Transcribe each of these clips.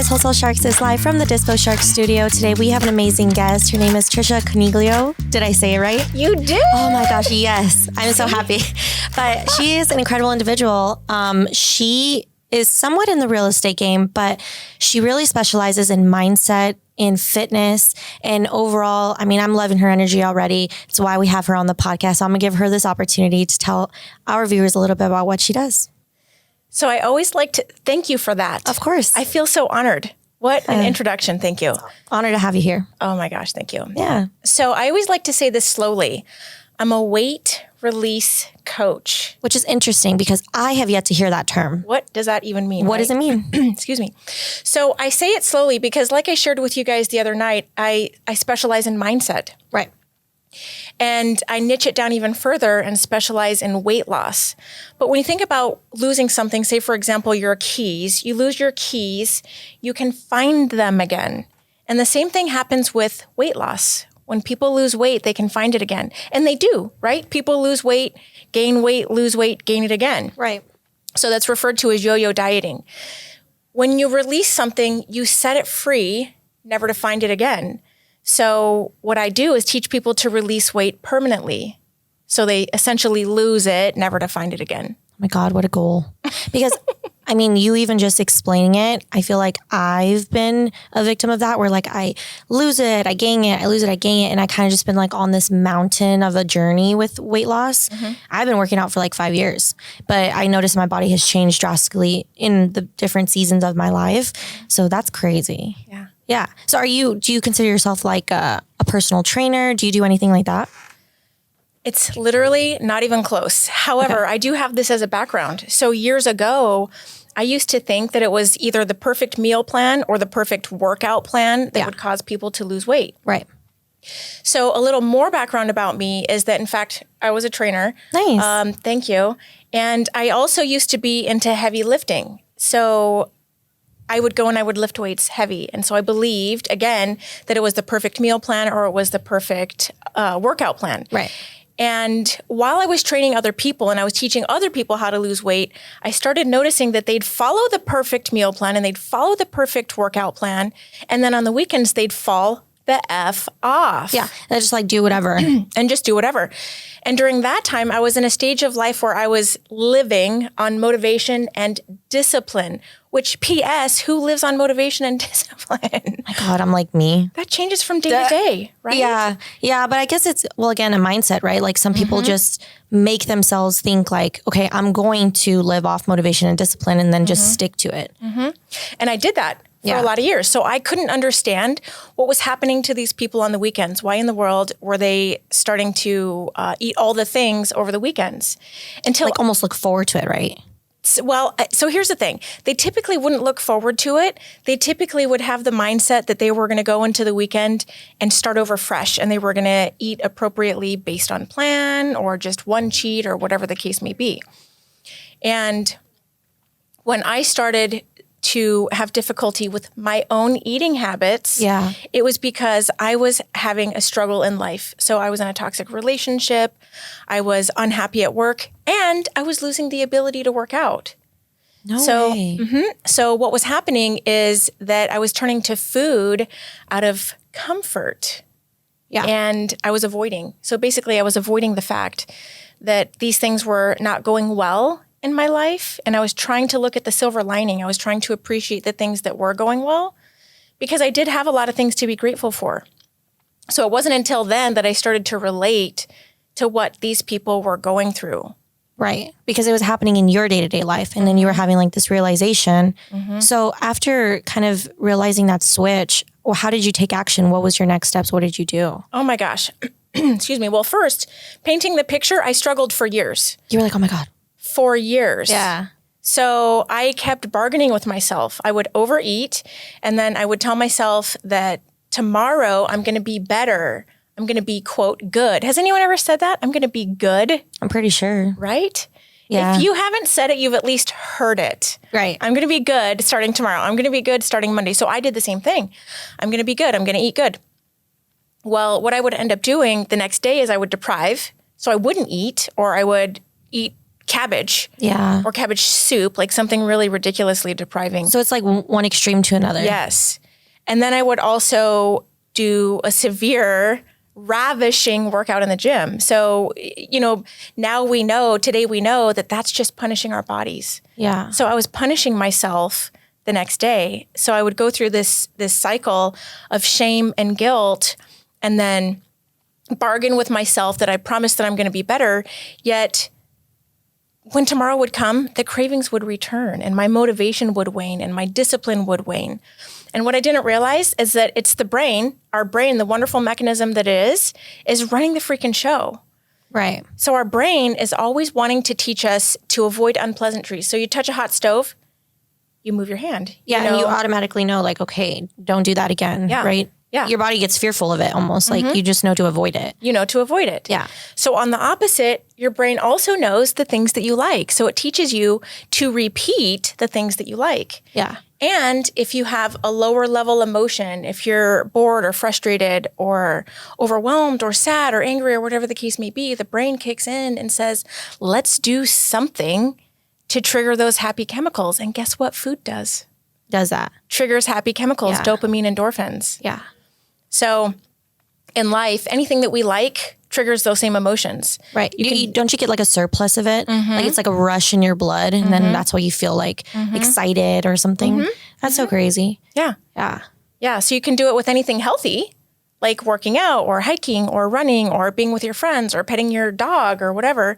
Wholesale Sharks is live from the Dispo Shark studio. Today we have an amazing guest. Her name is Tricia Coniglio. Did I say it right? You did. Oh my gosh, yes. I'm so happy. But she is an incredible individual. She is somewhat in the real estate game, but she really specializes in mindset, in fitness, and overall, I mean, I'm loving her energy already. It's why we have her on the podcast. So I'm going to give her this opportunity to tell our viewers a little bit about what she does. So I always like to thank you for that. Of course. I feel so honored. What an introduction. Thank you. Honor to have you here. Oh my gosh. Thank you. Yeah. So I always like to say this slowly. I'm a weight release coach. Which is interesting because I have yet to hear that term. What does that even mean? What does it mean? Excuse me. So I say it slowly because like I shared with you guys the other night, I specialize in mindset. Right. And I niche it down even further and specialize in weight loss. But when you think about losing something, say, for example, your keys, you lose your keys, you can find them again. And the same thing happens with weight loss. When people lose weight, they can find it again. And they do, right? People lose weight, lose weight, gain it again. Right. So that's referred to as yo-yo dieting. When you release something, you set it free, never to find it again. So what I do is teach people to release weight permanently. So they essentially lose it, never to find it again. Oh my God, what a goal. Because, I mean, you even just explaining it, I feel like I've been a victim of that where like I lose it, I gain it, I lose it, I gain it. And I kind of just been like on this mountain of a journey with weight loss. Mm-hmm. I've been working out for like 5 years, but I noticed my body has changed drastically in the different seasons of my life. So that's crazy. Yeah. Yeah. So do you consider yourself like a personal trainer? Do you do anything like that? It's literally not even close. However, I do have this as a background. So years ago, I used to think that it was either the perfect meal plan or the perfect workout plan that would cause people to lose weight. Right. So a little more background about me is that, in fact, I was a trainer. Nice. Thank you. And I also used to be into heavy lifting. So I would go and I would lift weights heavy. And so I believed, again, that it was the perfect meal plan or it was the perfect workout plan. Right. And while I was training other people and I was teaching other people how to lose weight, I started noticing that they'd follow the perfect meal plan and they'd follow the perfect workout plan. And then on the weekends, they'd fall the F off. Yeah. They just like do whatever. And just do whatever. And during that time, I was in a stage of life where I was living on motivation and discipline, which P.S., who lives on motivation and discipline? My God, I'm like me. That changes from day to day, right? Yeah. Yeah. But I guess it's, well, again, a mindset, right? Like some people just make themselves think like, okay, I'm going to live off motivation and discipline and then just stick to it. And I did that for a lot of years. So I couldn't understand what was happening to these people on the weekends. Why in the world were they starting to eat all the things over the weekends? Until like almost look forward to it, right? Well, so here's the thing. They typically wouldn't look forward to it. They typically would have the mindset that they were going to go into the weekend and start over fresh and they were going to eat appropriately based on plan or just one cheat or whatever the case may be. And when I started to have difficulty with my own eating habits, it was because I was having a struggle in life. So I was in a toxic relationship, I was unhappy at work, and I was losing the ability to work out. No way. So what was happening is that I was turning to food out of comfort. Yeah. And I was avoiding. So basically I was avoiding the fact that these things were not going well in my life. And I was trying to look at the silver lining. I was trying to appreciate the things that were going well because I did have a lot of things to be grateful for. So it wasn't until then that I started to relate to what these people were going through. Right. Because it was happening in your day-to-day life. And then you were having like this realization. So after kind of realizing that switch, well, how did you take action? What was your next steps? What did you do? Oh my gosh. Excuse me. Well, first, painting the picture, I struggled for years. You were like, oh my God. For years. Yeah. So I kept bargaining with myself. I would overeat and then I would tell myself that tomorrow I'm going to be better. I'm going to be, quote, good. Has anyone ever said that? I'm going to be good. I'm pretty sure. Right? Yeah. If you haven't said it, you've at least heard it. Right. I'm going to be good starting tomorrow. I'm going to be good starting Monday. So I did the same thing. I'm going to be good. I'm going to eat good. Well, what I would end up doing the next day is I would deprive. So I wouldn't eat or I would eat cabbage. Yeah. Or cabbage soup, like something really ridiculously depriving. So it's like one extreme to another. Yes. And then I would also do a severe, ravishing workout in the gym. So, today we know that that's just punishing our bodies. Yeah. So I was punishing myself the next day. So I would go through this cycle of shame and guilt, and then bargain with myself that I promised that I'm going to be better. Yet when tomorrow would come, the cravings would return and my motivation would wane and my discipline would wane. And what I didn't realize is that it's the brain, our brain, the wonderful mechanism that it is running the freaking show. Right. So our brain is always wanting to teach us to avoid unpleasantries. So you touch a hot stove, you move your hand. Yeah, and you automatically know, like, okay, don't do that again, right? Yeah. Your body gets fearful of it almost, like you just know to avoid it. You know to avoid it. Yeah. So on the opposite, your brain also knows the things that you like. So it teaches you to repeat the things that you like. Yeah. And if you have a lower level emotion, if you're bored or frustrated or overwhelmed or sad or angry or whatever the case may be, the brain kicks in and says, let's do something to trigger those happy chemicals. And guess what food does? Does that. Triggers happy chemicals, dopamine, endorphins. Yeah. So in life, anything that we like triggers those same emotions. Right. Don't you get like a surplus of it? Like it's like a rush in your blood and then that's why you feel like excited or something. That's so crazy. Yeah. Yeah. Yeah. So you can do it with anything healthy, like working out or hiking or running or being with your friends or petting your dog or whatever.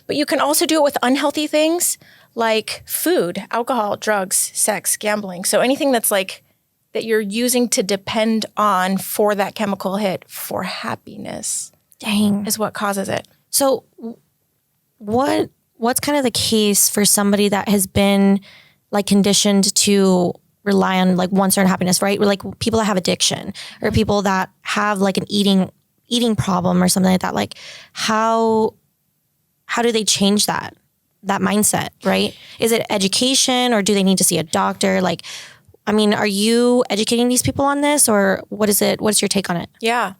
But you can also do it with unhealthy things like food, alcohol, drugs, sex, gambling. So anything that's like that you're using to depend on for that chemical hit for happiness. Dang. Is what causes it. So what's kind of the case for somebody that has been like conditioned to rely on like one certain happiness, right? Like people that have addiction or people that have like an eating problem or something like that. Like how do they change that mindset, right? Is it education or do they need to see a doctor? Like, I mean, are you educating these people on this or what is it? What's your take on it? Yeah.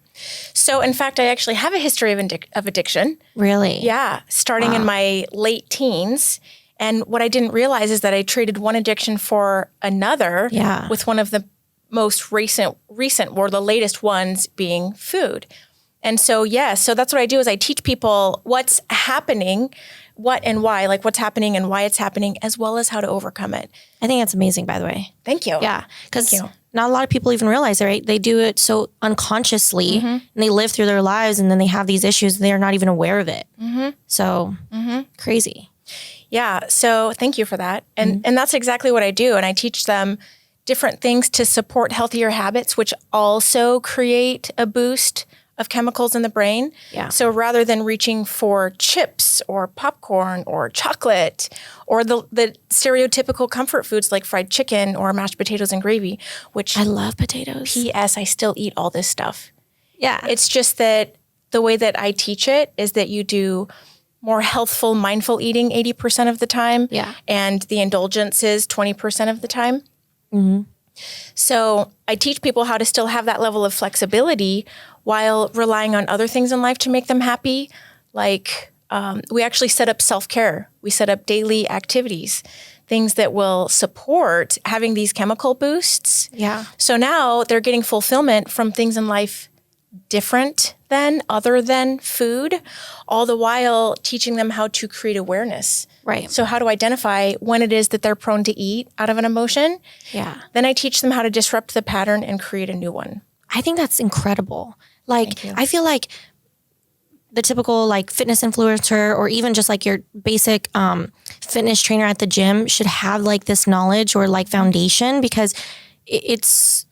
So in fact, I actually have a history of addiction. Really? Yeah. Starting in my late teens. And what I didn't realize is that I traded one addiction for another with one of the most recent or the latest ones being food. And so, so that's what I do is I teach people what's happening, what and why, like what's happening and why it's happening, as well as how to overcome it. I think that's amazing, by the way. Thank you. Yeah. Because not a lot of people even realize it, right? They do it so unconsciously and they live through their lives and then they have these issues and they're not even aware of it. So crazy. Yeah. So thank you for that. And that's exactly what I do. And I teach them different things to support healthier habits, which also create a boost of chemicals in the brain. Yeah. So rather than reaching for chips or popcorn or chocolate or the stereotypical comfort foods like fried chicken or mashed potatoes and gravy, which I love potatoes. P.S. I still eat all this stuff. Yeah. It's just that the way that I teach it is that you do more healthful, mindful eating 80% of the time. Yeah. And the indulgences 20% of the time. So I teach people how to still have that level of flexibility while relying on other things in life to make them happy. Like we actually set up self-care. We set up daily activities, things that will support having these chemical boosts. Yeah. So now they're getting fulfillment from things in life other than food, all the while teaching them how to create awareness. Right. So how to identify when it is that they're prone to eat out of an emotion. Yeah. Then I teach them how to disrupt the pattern and create a new one. I think that's incredible. Like, I feel like the typical like fitness influencer or even just like your basic fitness trainer at the gym should have like this knowledge or like foundation because it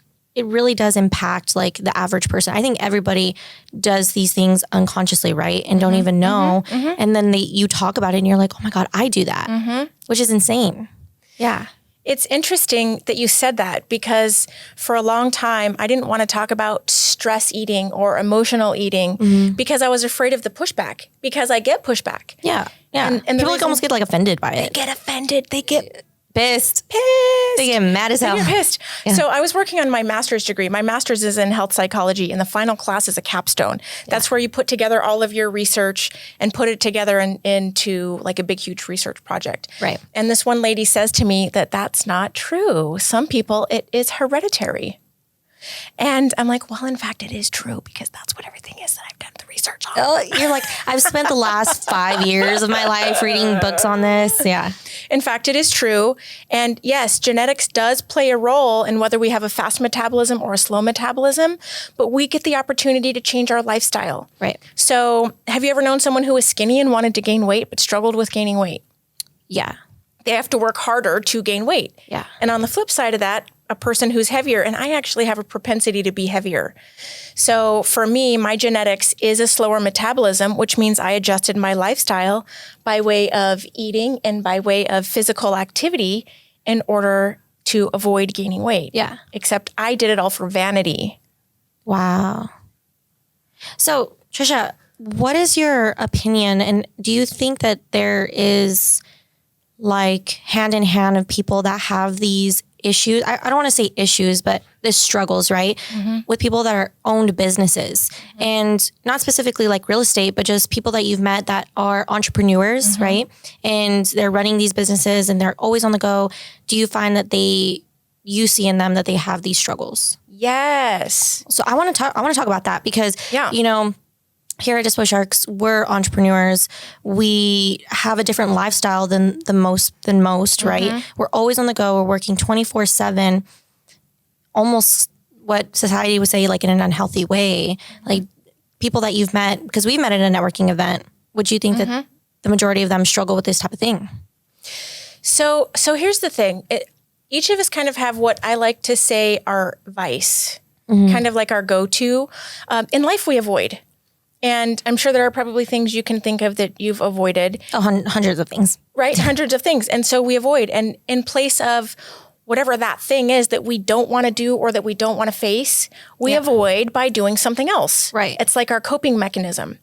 really does impact like the average person. I think everybody does these things unconsciously, right? And don't even know. And then you talk about it and you're like, oh my God, I do that, which is insane. Yeah. It's interesting that you said that because for a long time, I didn't want to talk about stress eating or emotional eating because I was afraid of the pushback because I get pushback. Yeah. Yeah. And people like almost get like offended by it. They get offended. They get Pissed. Pissed. They get mad as hell. They get pissed. Yeah. So I was working on my master's degree. My master's is in health psychology, and the final class is a capstone. That's where you put together all of your research and put it together into like a big, huge research project. Right. And this one lady says to me that that's not true. Some people, it is hereditary. And I'm like, well, in fact, it is true because that's what everything is that I've done the research on. Oh, you're like, I've spent the last 5 years of my life reading books on this. Yeah. In fact, it is true. And yes, genetics does play a role in whether we have a fast metabolism or a slow metabolism, but we get the opportunity to change our lifestyle. Right. So have you ever known someone who was skinny and wanted to gain weight but struggled with gaining weight? Yeah. They have to work harder to gain weight. Yeah. And on the flip side of that, a person who's heavier, and I actually have a propensity to be heavier. So for me, my genetics is a slower metabolism, which means I adjusted my lifestyle by way of eating and by way of physical activity in order to avoid gaining weight. Yeah. Except I did it all for vanity. Wow. So, Tricia, what is your opinion? And do you think that there is like hand in hand of people that have these issues? I don't want to say issues, but the struggles, right? Mm-hmm. With people that are owned businesses and not specifically like real estate, but just people that you've met that are entrepreneurs, right? And they're running these businesses and they're always on the go. Do you find that you see in them that they have these struggles? Yes. So I want to talk about that because, Yeah. you know, here at Dispo Sharks, we're entrepreneurs. We have a different lifestyle than most, right? We're always on the go. We're working 24/7, almost what society would say like in an unhealthy way. Like people that you've met, because we met at a networking event, would you think that the majority of them struggle with this type of thing? So here's the thing. Each of us kind of have what I like to say our vice, kind of like our go-to. In life, we avoid. And I'm sure there are probably things you can think of that you've avoided. Oh, hundreds of things. Right? Hundreds of things. And so we avoid. And in place of whatever that thing is that we don't want to do or that we don't want to face, we avoid by doing something else. Right. It's like our coping mechanism.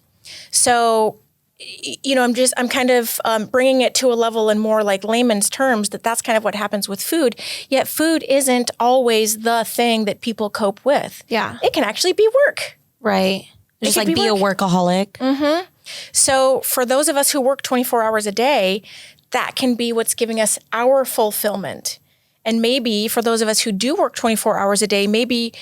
So, you know, I'm kind of bringing it to a level in more like layman's terms that's kind of what happens with food. Yet food isn't always the thing that people cope with. Yeah. It can actually be work. Right. Just like be a workaholic. So for those of us who work 24 hours a day, that can be what's giving us our fulfillment. And maybe for those of us who do work 24 hours a day, maybe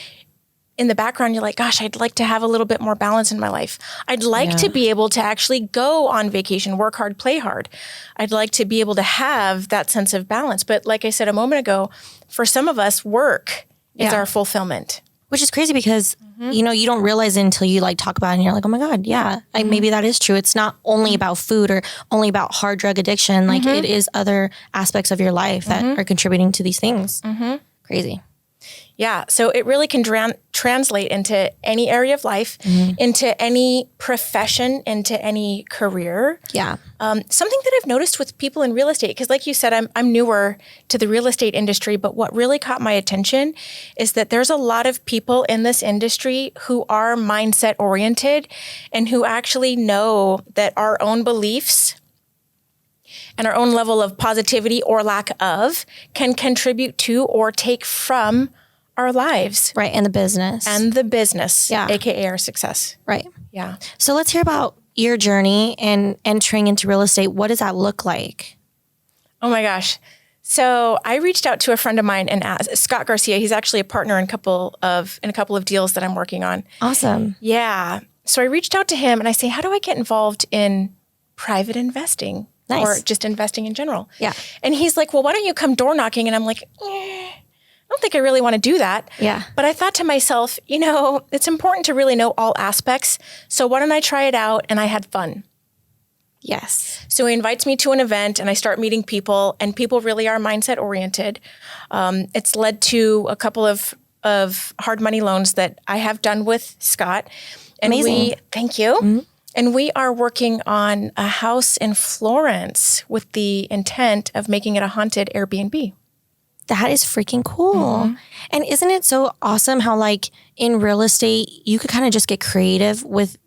in the background, you're like, gosh, I'd like to have a little bit more balance in my life. I'd like to be able to actually go on vacation, work hard, play hard. I'd like to be able to have that sense of balance. But like I said a moment ago, for some of us, work is our fulfillment. Which is crazy because, you know, you don't realize it until you like talk about it and you're like, oh my God, yeah, maybe that is true. It's not only about food or only about hard drug addiction. Like it is other aspects of your life that are contributing to these things. Crazy. Yeah. So it really can translate into any area of life, into any profession, into any career. Yeah. Something that I've noticed with people in real estate, because like you said, I'm newer to the real estate industry, but what really caught my attention is that there's a lot of people in this industry who are mindset oriented and who actually know that our own beliefs and our own level of positivity or lack of can contribute to or take from our lives. Right. And the business. Yeah. AKA our success. Right. Yeah. So let's hear about your journey and entering into real estate. What does that look like? Oh my gosh. So I reached out to a friend of mine and asked, Scott Garcia. He's actually a partner in a couple of deals that I'm working on. Awesome. Yeah. So I reached out to him and I say, how do I get involved in private investing? Nice. Or just investing in general? Yeah. And he's like, well, why don't you come door knocking? And I'm like, I don't think I really want to do that. Yeah. But I thought to myself, you know, it's important to really know all aspects. So why don't I try it out? And I had fun. Yes. So he invites me to an event and I start meeting people, and people really are mindset oriented. It's led to a couple of hard money loans that I have done with Scott. And Amazing. Thank you. And we are working on a house in Florence with the intent of making it a haunted Airbnb. That is freaking cool. And isn't it so awesome how like in real estate, you could kind of just get creative with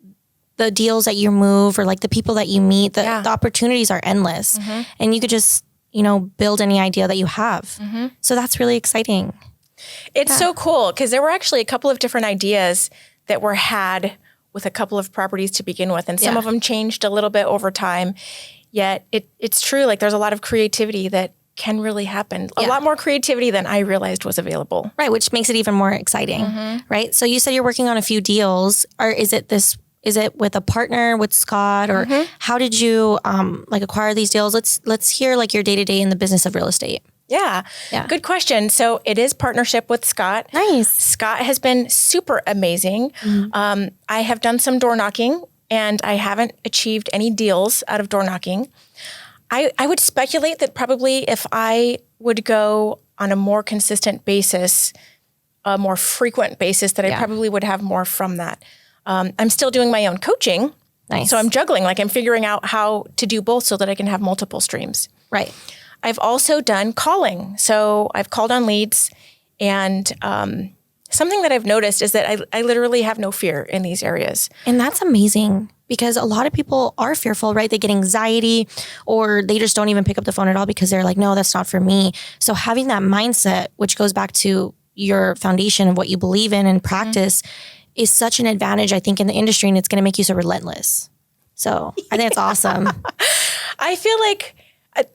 the deals that you move or like the people that you meet. The opportunities are endless. And you could just, build any idea that you have. So that's really exciting. It's so cool because there were actually a couple of different ideas that were had with a couple of properties to begin with. And some of them changed a little bit over time. Yet it's true. Like there's a lot of creativity that can really happen. A lot more creativity than I realized was available. Right. Which makes it even more exciting. Right. So you said you're working on a few deals. Or is it with a partner with Scott, or how did you acquire these deals? Let's hear like your day-to-day in the business of real estate. Yeah. Good question. So it is partnership with Scott. Nice. Scott has been super amazing. I have done some door knocking and I haven't achieved any deals out of door knocking. I would speculate that probably if I would go on a more consistent basis, a more frequent basis, that I probably would have more from that. I'm still doing my own coaching. Nice. So I'm juggling, like I'm figuring out how to do both so that I can have multiple streams. Right. I've also done calling. So I've called on leads, and something that I've noticed is that I literally have no fear in these areas. And that's amazing because a lot of people are fearful, right? They get anxiety or they just don't even pick up the phone at all because they're like, no, that's not for me. So having that mindset, which goes back to your foundation of what you believe in and practice, is such an advantage, I think, in the industry, and it's going to make you so relentless. So I think it's awesome. I feel like,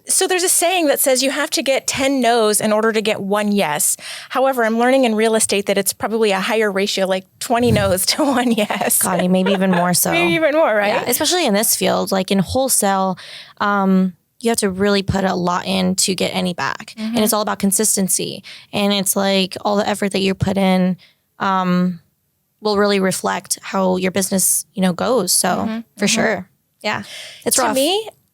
so there's a saying that says you have to get 10 no's in order to get 1 yes. However, I'm learning in real estate that it's probably a higher ratio, like 20 no's to 1 yes. God, maybe even more so. Maybe even more, right? Yeah, especially in this field, like in wholesale, you have to really put a lot in to get any back. And it's all about consistency. And it's like all the effort that you put in will really reflect how your business, goes. So for sure. Yeah. It's rough.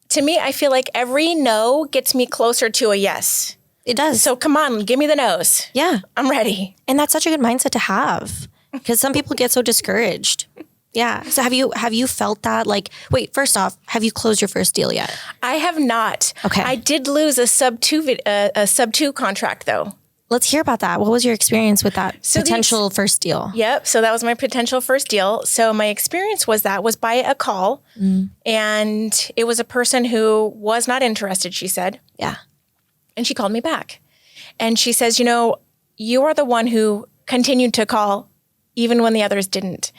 To me, I feel like every no gets me closer to a yes. It does. So come on, give me the no's. Yeah. I'm ready. And that's such a good mindset to have because some people get so discouraged. Yeah. So have you felt that? Like, wait, first off, have you closed your first deal yet? I have not. Okay. I did lose a sub two contract though. Let's hear about that. What was your experience with that potential first deal? Yep. So that was my potential first deal. So my experience was by a call, and it was a person who was not interested, she said. Yeah. And she called me back. And she says, you are the one who continued to call even when the others didn't.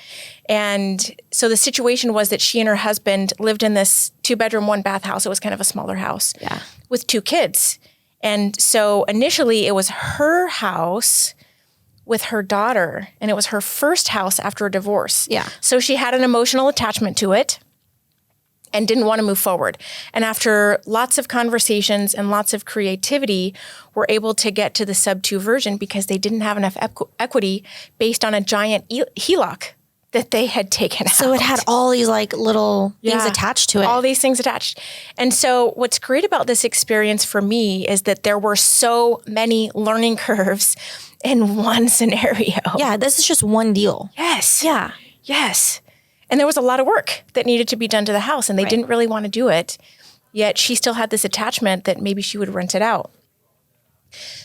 And so the situation was that she and her husband lived in this 2-bedroom, 1-bath house. It was kind of a smaller house with 2 kids. And so initially it was her house with her daughter, and it was her first house after a divorce. Yeah. So she had an emotional attachment to it and didn't want to move forward. And after lots of conversations and lots of creativity, we're able to get to the sub 2 version because they didn't have enough equity based on a giant HELOC that they had taken out. So it had all these like little things attached to it. All these things attached. And so what's great about this experience for me is that there were so many learning curves in one scenario. Yeah, this is just one deal. Yes. Yeah. Yes. And there was a lot of work that needed to be done to the house, and they didn't really want to do it. Yet she still had this attachment that maybe she would rent it out.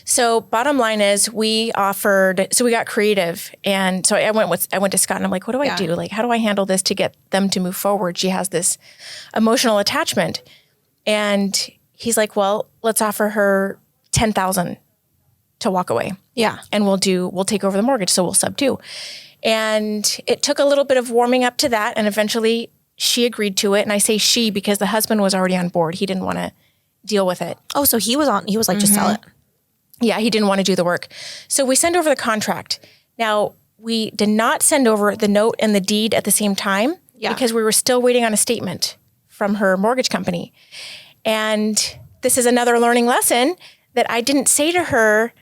So bottom line is we got creative. And so I went to Scott and I'm like, what do I do? Like, how do I handle this to get them to move forward? She has this emotional attachment. And he's like, well, let's offer her $10,000 to walk away. Yeah. And we'll take over the mortgage. So we'll sub 2. And it took a little bit of warming up to that. And eventually she agreed to it. And I say she because the husband was already on board. He didn't want to deal with it. Oh, so he was like, just sell it. Yeah, he didn't want to do the work. So we send over the contract. Now, we did not send over the note and the deed at the same time because we were still waiting on a statement from her mortgage company. And this is another learning lesson that I didn't say to her,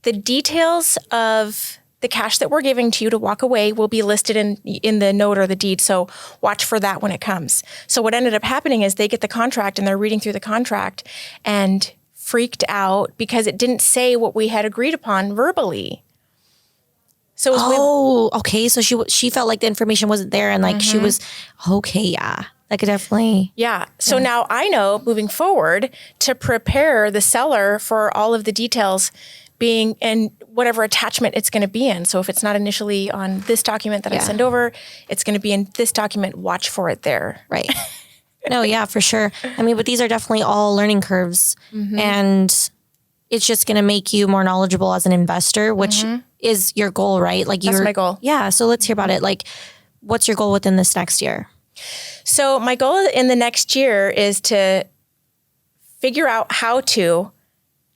the details of the cash that we're giving to you to walk away will be listed in the note or the deed. So watch for that when it comes. So what ended up happening is they get the contract and they're reading through the contract and freaked out because it didn't say what we had agreed upon verbally. So okay. So she felt like the information wasn't there, and like she was okay. Yeah, that could definitely. Yeah. So now I know moving forward to prepare the seller for all of the details being in whatever attachment it's going to be in. So if it's not initially on this document that I send over, it's going to be in this document. Watch for it there. Right. No, yeah, for sure. I mean, but these are definitely all learning curves, and it's just going to make you more knowledgeable as an investor, which is your goal, right? Like That's my goal. Yeah. So let's hear about it. Like, what's your goal within this next year? So my goal in the next year is to figure out how to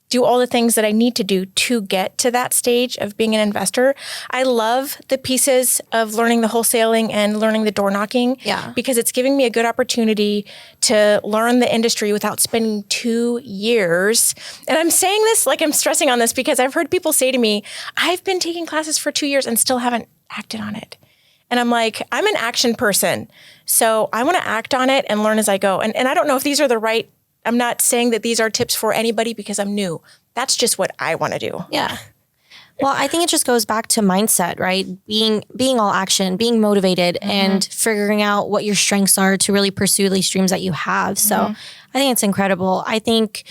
do all the things that I need to do to get to that stage of being an investor. I love the pieces of learning the wholesaling and learning the door knocking because it's giving me a good opportunity to learn the industry without spending 2 years. And I'm saying this, like I'm stressing on this because I've heard people say to me, I've been taking classes for 2 years and still haven't acted on it. And I'm like, I'm an action person. So I want to act on it and learn as I go. And I don't know if these are the right, I'm not saying that these are tips for anybody because I'm new. That's just what I want to do. Yeah. Well, I think it just goes back to mindset, right? Being all action, being motivated and figuring out what your strengths are to really pursue these dreams that you have. So I think it's incredible. I think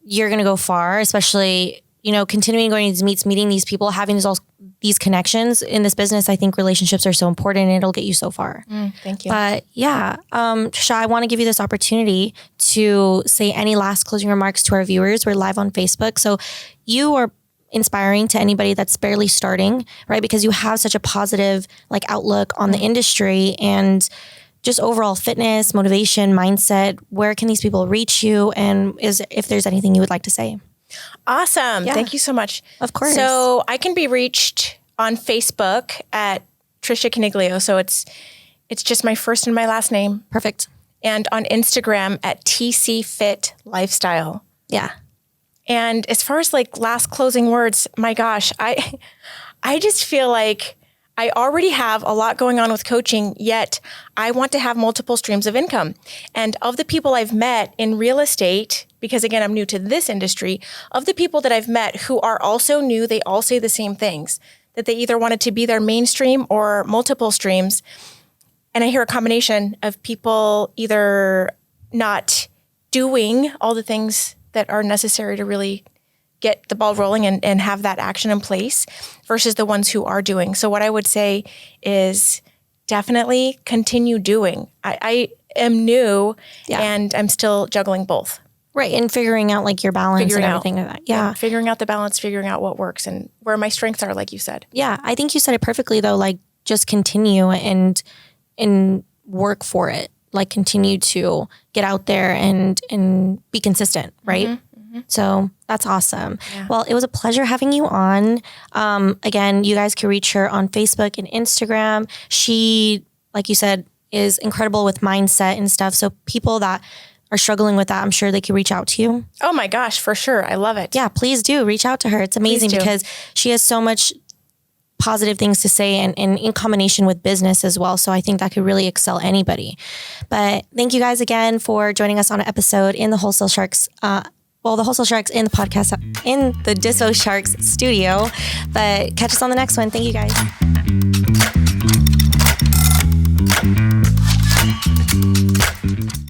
you're going to go far, especially, you know, continuing going to these meets, meeting these people, having these connections in this business. I think relationships are so important and it'll get you so far. Thank you. But yeah, Tricia, I want to give you this opportunity to say any last closing remarks to our viewers. We're live on Facebook. So you are inspiring to anybody that's barely starting, right? Because you have such a positive like outlook on the industry and just overall fitness, motivation, mindset. Where can these people reach you? And if there's anything you would like to say? Awesome. Yeah. Thank you so much. Of course. So I can be reached on Facebook at Tricia Coniglio. So it's just my first and my last name. Perfect. And on Instagram at TC Fit Lifestyle. Yeah. And as far as like last closing words, my gosh, I just feel like I already have a lot going on with coaching, yet I want to have multiple streams of income. And of the people I've met in real estate, because again, I'm new to this industry, of the people that I've met who are also new, they all say the same things, that they either wanted to be their mainstream or multiple streams. And I hear a combination of people either not doing all the things that are necessary to really get the ball rolling and have that action in place versus the ones who are doing. So what I would say is definitely continue doing. I am new and I'm still juggling both. Right. And figuring out like your balance and everything like that. Yeah. Figuring out the balance, figuring out what works and where my strengths are, like you said. Yeah. I think you said it perfectly though. Like just continue and work for it. Like continue to get out there and be consistent. Right. So that's awesome. Yeah. Well, it was a pleasure having you on. Again, you guys can reach her on Facebook and Instagram. She, like you said, is incredible with mindset and stuff. So people that are struggling with that, I'm sure they could reach out to you. Oh my gosh, for sure. I love it. Yeah, please do reach out to her. It's amazing because she has so much positive things to say and in combination with business as well. So I think that could really excel anybody. But thank you guys again for joining us on an episode in the Wholesale Sharks the Wholesale Sharks in the podcast, in the Dispo Sharks studio. But catch us on the next one. Thank you guys.